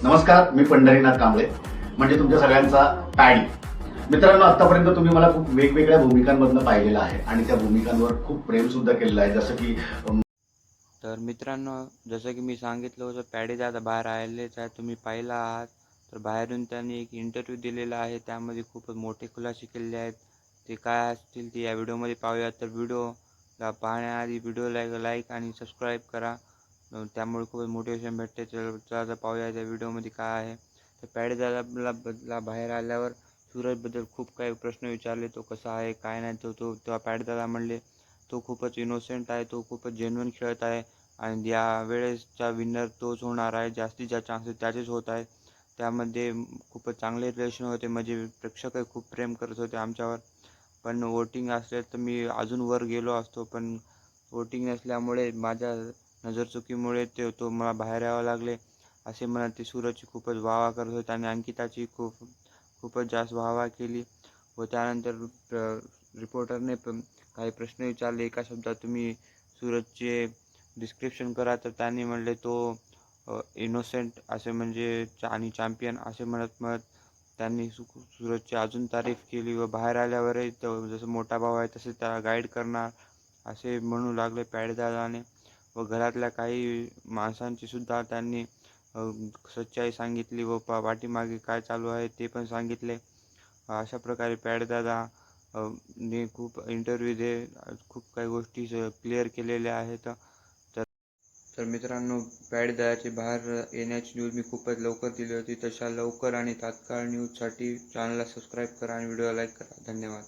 नमस्कार, मी पंढरीनाथ कांबळे म्हणजे तुमच्या सगळ्यांचा पॅडी. मित्रांनो, आतापर्यंत तुम्ही मला खूप वेगवेगळ्या भूमिकांमधनं पाहिलेलं आहे आणि त्या भूमिकांवर खूप प्रेम सुद्धा केलेलं आहे. जसं की तर मित्रांनो, जसं की मी सांगितलं होतं, पॅडी दादा बाहेर आलेच आहे, तुम्ही पाहिला आहात. तर बाहेरून त्यांनी एक इंटरव्ह्यू दिलेला आहे, त्यामध्ये खूपच मोठे खुलासे केलेले आहेत. ते काय असतील ते या व्हिडिओमध्ये पाहूयात. तर व्हिडिओला पाहण्याआधी व्हिडिओला लाईक आणि सबस्क्राईब करा. त्यामुळे खूपच मोटिवेशन भेटते. चला आता पाहूया त्या व्हिडिओमध्ये काय आहे. तर पॅडी दादाला बाहेर आल्यावर सूरजबद्दल खूप काही प्रश्न विचारले, तो कसा आहे काय नाही. तेव्हा पॅडी दादा म्हणले तो खूपच इनोसेंट आहे, तो खूपच जेन्युइन खेळत आहे आणि या वेळेसचा विनर तोच होणार आहे. जास्तीत जास्त चान्सेस त्याचेच होत आहेत. त्यामध्ये खूपच चांगले रिलेशन होते, म्हणजे प्रेक्षकही खूप प्रेम करत होते आमच्यावर. पण वोटिंग असले तर मी अजून वर गेलो असतो, पण वोटिंग नसल्यामुळे माझ्या नजरचुकीमुळे तो मला बाहेर यावं लागले, असे म्हणत ते सूरजची खूपच वाहवा करत होते आणि अंकिताची खूपच जास्त वाहवा केली. व त्यानंतर रिपोर्टरने काही प्रश्न विचारले. एका शब्दात तुम्ही सूरजचे डिस्क्रिप्शन करा, तर त्यांनी म्हणले तो इनोसेंट असे म्हणजे आणि चॅम्पियन असे म्हणत म्हणत त्यांनी सूरजची अजून तारीफ केली व बाहेर आल्यावरही तो जसं मोठा भाऊ आहे तसे त्याला गाईड करणार असे म्हणू लागले पॅडदादाने. व घरातल्या काही माणसांची सुद्धा त्यांनी सच्चाई सांगितली व पाठीमागे काय चालू आहे ते पण सांगितले. अशा प्रकारे पॅडदादा ने खूप इंटरव्ह्यू दे खूप काही गोष्टी क्लिअर केलेल्या आहेत. तर मित्रांनो, पॅडदादाची बाहेर येण्याची न्यूज मी खूपच लवकर दिली होती. तशा लवकर आणि तात्काळ न्यूजसाठी चॅनलला सबस्क्राईब करा आणि व्हिडिओला लाईक करा. धन्यवाद.